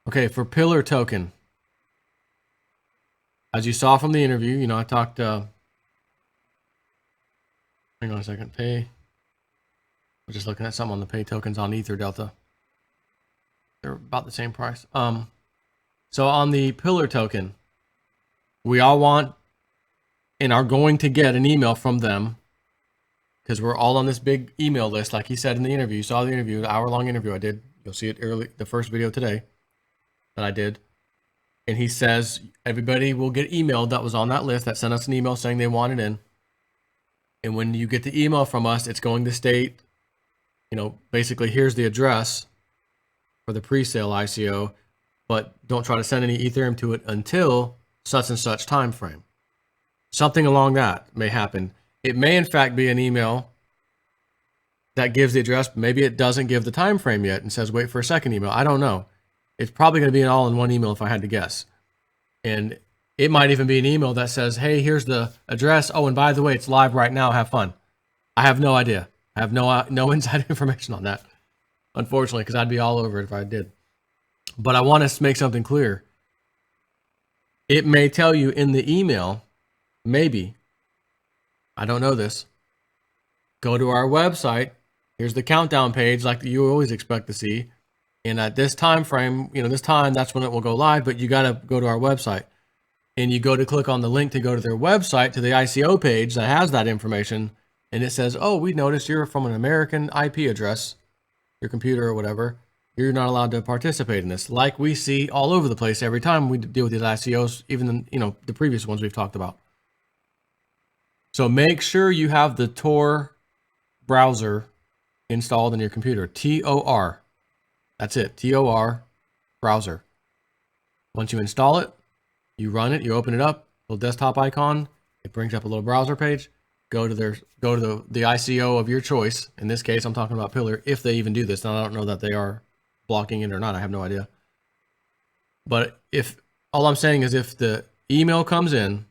Okay, for pillar token, as you saw from the interview, you know, I talked, hang on a second, pay. We're just looking at something on the pay tokens on Ether Delta. They're about the same price. So on the pillar token, we all want and are going to get an email from them because we're all on this big email list, like he said in the interview. You saw the interview, the hour-long interview I did. You'll see it early, the first video today that I did. And he says everybody will get emailed that was on that list that sent us an email saying they wanted in. And when you get the email from us, it's going to state, you know, basically here's the address for the pre-sale ICO, but don't try to send any Ethereum to it until such and such time frame. Something along that may happen. It may in fact be an email that gives the address, but maybe it doesn't give the time frame yet and says wait for a second email. I don't know. It's probably going to be an all-in-one email if I had to guess. And it might even be an email that says, hey, here's the address. Oh, and by the way, it's live right now. Have fun. I have no idea. I have no inside information on that, unfortunately, because I'd be all over it if I did. But I want to make something clear. It may tell you in the email, maybe, I don't know this, go to our website. Here's the countdown page like you always expect to see. And at this time frame, you know, this time, that's when it will go live, but you got to go to our website. And you go to click on the link to go to their website, to the ICO page that has that information. And it says, oh, we noticed you're from an American IP address, your computer or whatever. You're not allowed to participate in this, like we see all over the place every time we deal with these ICOs, even you know, the previous ones we've talked about. So make sure you have the Tor browser installed in your computer. Tor. That's it. Tor browser. Once you install it, you run it, you open it up, little desktop icon, it brings up a little browser page. Go to the ICO of your choice. In this case, I'm talking about Pillar, if they even do this. Now I don't know that they are blocking it or not. I have no idea. But if all I'm saying is if the email comes in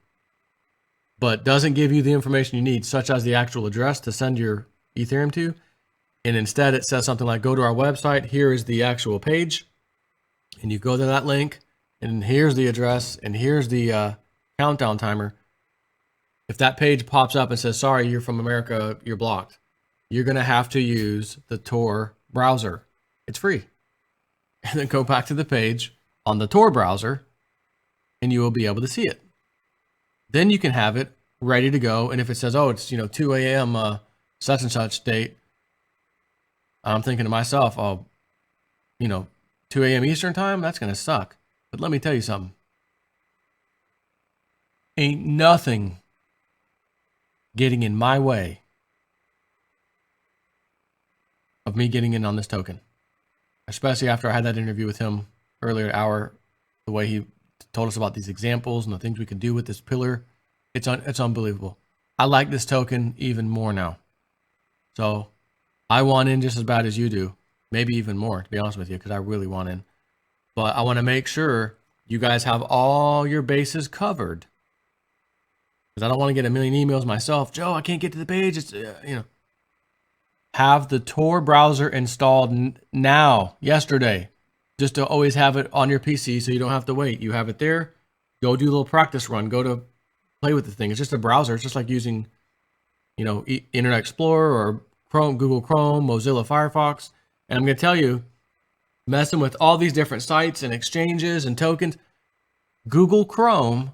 but doesn't give you the information you need, such as the actual address to send your Ethereum to, and instead it says something like, go to our website, here is the actual page, and you go to that link, and here's the address, and here's the countdown timer. If that page pops up and says, sorry, you're from America, you're blocked, you're going to have to use the Tor browser. It's free. And then go back to the page on the Tor browser, and you will be able to see it. Then you can have it ready to go. And if it says, oh, it's, you know, 2 a.m. Such and such date, I'm thinking to myself, oh, you know, 2 a.m. Eastern time, that's going to suck. But let me tell you something. Ain't nothing getting in my way of me getting in on this token. Especially after I had that interview with him earlier hour, the way he told us about these examples and the things we could do with this pillar. It's unbelievable. I like this token even more now. So I want in just as bad as you do. Maybe even more, to be honest with you, because I really want in. But I want to make sure you guys have all your bases covered. Because I don't want to get a million emails myself. Joe, I can't get to the page. It's, you know. Have the Tor browser installed now, yesterday, just to always have it on your PC so you don't have to wait. You have it there. Go do a little practice run. Go to play with the thing. It's just a browser. It's just like using, you know, Internet Explorer or Chrome, Google Chrome, Mozilla Firefox. And I'm going to tell you, messing with all these different sites and exchanges and tokens, Google Chrome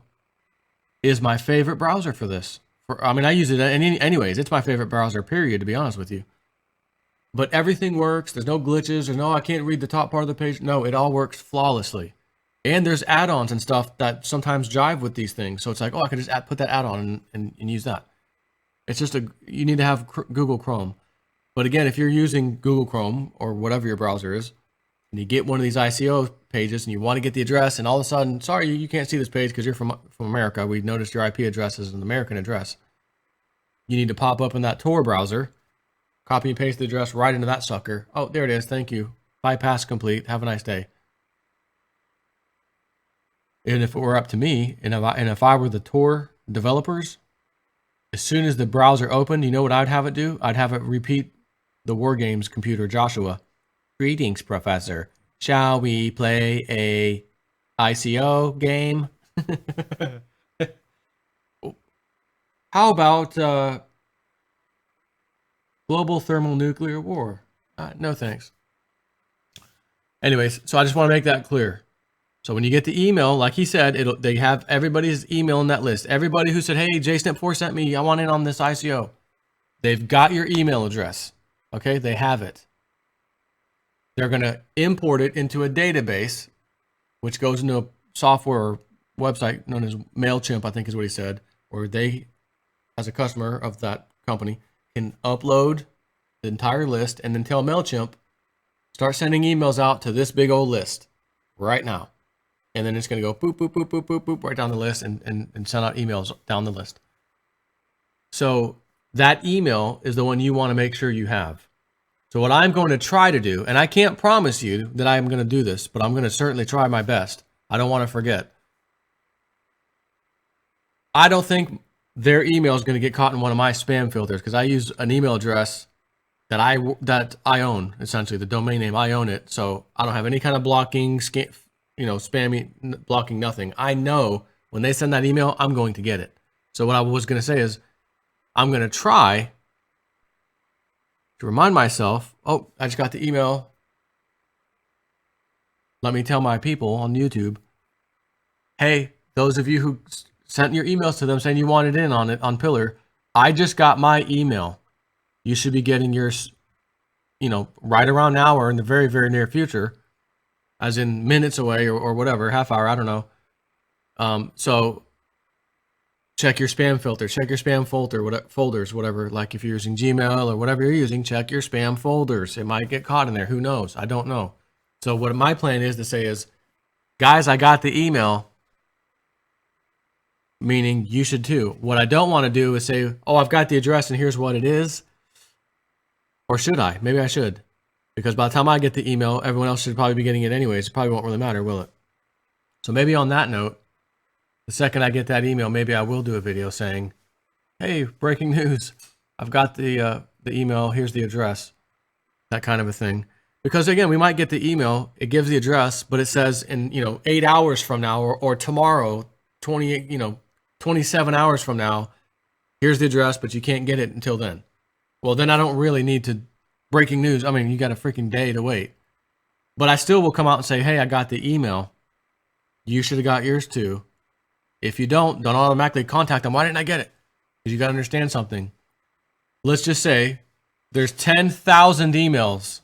is my favorite browser for this. I mean, I use it anyways. It's my favorite browser, period, to be honest with you. But everything works. There's no glitches. There's no, I can't read the top part of the page. No, it all works flawlessly. And there's add-ons and stuff that sometimes jive with these things. So it's like, oh, I can just put that add-on and use that. It's just you need to have Google Chrome. But again, if you're using Google Chrome or whatever your browser is, and you get one of these ICO pages and you want to get the address, and all of a sudden, sorry, you can't see this page because you're from America. We noticed your IP address is an American address. You need to pop up in that Tor browser, copy and paste the address right into that sucker. Oh, there it is. Thank you. Bypass complete. Have a nice day. And if it were up to me, and if I were the Tor developers, as soon as the browser opened, you know what I'd have it do? I'd have it repeat the War Games computer, Joshua. Greetings, Professor. Shall we play a ICO game? How about global thermonuclear war? No thanks. Anyways, so I just want to make that clear. So when you get the email, like he said, they have everybody's email in that list. Everybody who said, hey, JSnip4 sent me, I want in on this ICO. They've got your email address. Okay, they have it. They're going to import it into a database, which goes into a software website known as MailChimp, I think is what he said, where they, as a customer of that company, can upload the entire list and then tell MailChimp, start sending emails out to this big old list right now. And then it's going to go boop, boop, boop, boop, boop, boop, right down the list and send out emails down the list. So that email is the one you want to make sure you have. So what I'm going to try to do, and I can't promise you that I'm going to do this, but I'm going to certainly try my best. I don't want to forget. I don't think their email is going to get caught in one of my spam filters because I use an email address that I own, essentially the domain name. I own it, so I don't have any kind of blocking, spammy, blocking, nothing. I know when they send that email, I'm going to get it. So what I was going to say is, I'm going to try to remind myself, oh, I just got the email. Let me tell my people on YouTube, hey, those of you who sent your emails to them saying you wanted in on it on Pillar, I just got my email. You should be getting yours, right around now or in the very, very near future, as in minutes away or whatever, half hour, I don't know. So check your spam filter, check your spam folders, whatever. Like if you're using Gmail or whatever you're using, check your spam folders. It might get caught in there. Who knows? I don't know. So what my plan is to say is, guys, I got the email, meaning you should too. What I don't want to do is say, oh, I've got the address and here's what it is. Or should I? Maybe I should. Because by the time I get the email, everyone else should probably be getting it anyways. It probably won't really matter, will it? So maybe on that note, the second I get that email, maybe I will do a video saying, hey, breaking news. I've got the email. Here's the address. That kind of a thing. Because again, we might get the email. It gives the address, but it says in, 8 hours from now or tomorrow, 27 hours from now, here's the address, but you can't get it until then. Well, then I don't really need to breaking news. I mean, you got a freaking day to wait. But I still will come out and say, hey, I got the email. You should have got yours too. If you don't automatically contact them. Why didn't I get it? Because you got to understand something. Let's just say there's 10,000 emails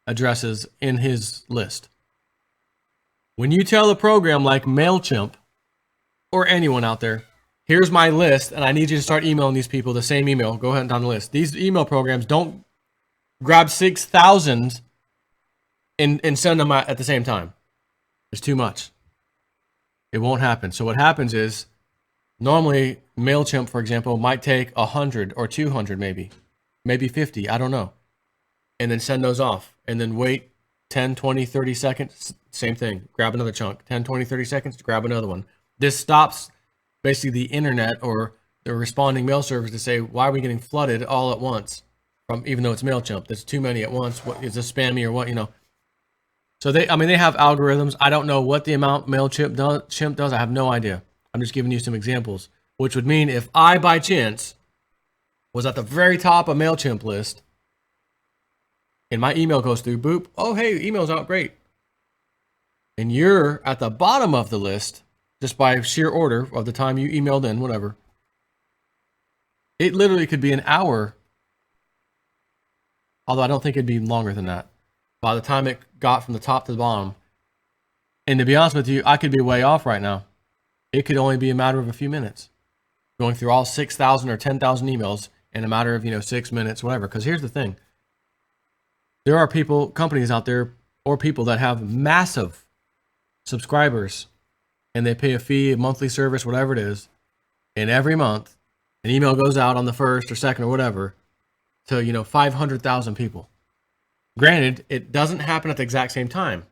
addresses in his list. When you tell a program like MailChimp or anyone out there, here's my list and I need you to start emailing these people the same email, go ahead and down the list. These email programs don't grab 6,000 and send them at the same time. It's too much. It won't happen. So what happens is, normally MailChimp, for example, might take 100 or 200 maybe 50, I don't know. And then send those off and then wait 10, 20, 30 seconds, same thing. Grab another chunk, 10, 20, 30 seconds, grab another one. This stops basically the internet or the responding mail service to say, why are we getting flooded all at once? Even though it's MailChimp, there's too many at once. What is this spammy or what, So they have algorithms. I don't know what the amount MailChimp does. I have no idea. I'm just giving you some examples, which would mean if I, by chance, was at the very top of MailChimp list and my email goes through, boop, oh, hey, email's out, great. And you're at the bottom of the list just by sheer order of the time you emailed in, whatever. It literally could be an hour, although I don't think it'd be longer than that, by the time it got from the top to the bottom. And to be honest with you, I could be way off right now. It could only be a matter of a few minutes. Going through all 6,000 or 10,000 emails in a matter of, 6 minutes, whatever. Because here's the thing. There are companies out there, or people that have massive subscribers, and they pay a fee, a monthly service, whatever it is. And every month, an email goes out on the 1st or 2nd or whatever to, 500,000 people. Granted, it doesn't happen at the exact same time,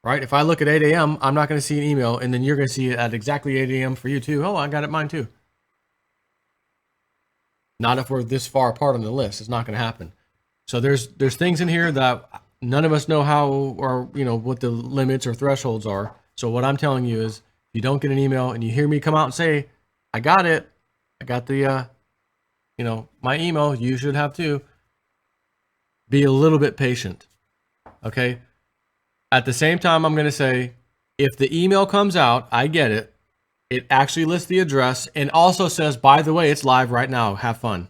right? If I look at 8 a.m., I'm not going to see an email, and then you're going to see it at exactly 8 a.m. for you too. Oh, I got it mine too. Not if we're this far apart on the list. It's not going to happen. So there's things in here that none of us know how, or what the limits or thresholds are. So what I'm telling you is, if you don't get an email and you hear me come out and say, I got it, I got the my email, you should have too. Be a little bit patient. Okay. At the same time, I'm going to say, if the email comes out, I get it. It actually lists the address and also says, by the way, it's live right now. Have fun.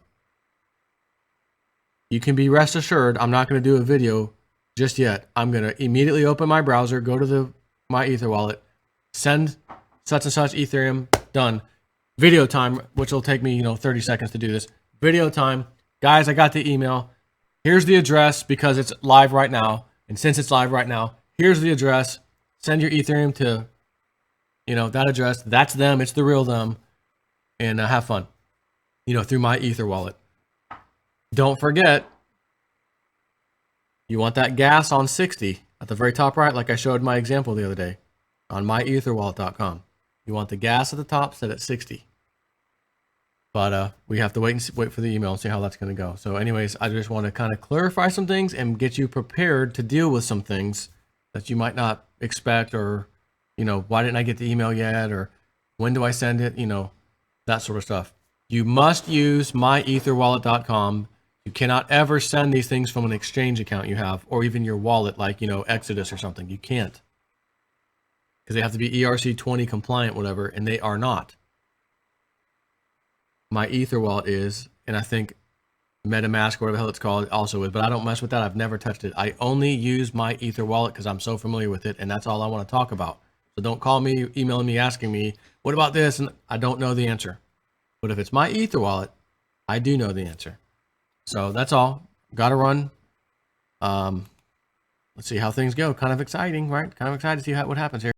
You can be rest assured I'm not going to do a video just yet. I'm going to immediately open my browser, go to my Ether wallet, send such and such Ethereum, done. Video time, which will take me 30 seconds to do this. Video time. Guys, I got the email. Here's the address because it's live right now. And since it's live right now, here's the address. Send your Ethereum to that address. That's them. It's the real them. And have fun, through my Ether wallet. Don't forget, you want that gas on 60 at the very top right, like I showed my example the other day on myetherwallet.com. You want the gas at the top set at 60. But we have to wait for the email and see how that's going to go. So anyways, I just want to kind of clarify some things and get you prepared to deal with some things that you might not expect, or, why didn't I get the email yet? Or when do I send it? That sort of stuff. You must use myetherwallet.com. You cannot ever send these things from an exchange account you have, or even your wallet, like, Exodus or something. You can't, because they have to be ERC20 compliant, whatever, and they are not. My Ether wallet is, and I think MetaMask, whatever the hell it's called, also is, but I don't mess with that. I've never touched it. I only use my Ether wallet because I'm so familiar with it, and that's all I want to talk about. So don't call me, emailing me, asking me, what about this? And I don't know the answer. But if it's my Ether wallet, I do know the answer. So that's all. Got to run. Let's see how things go. Kind of exciting, right? Kind of excited to see what happens here.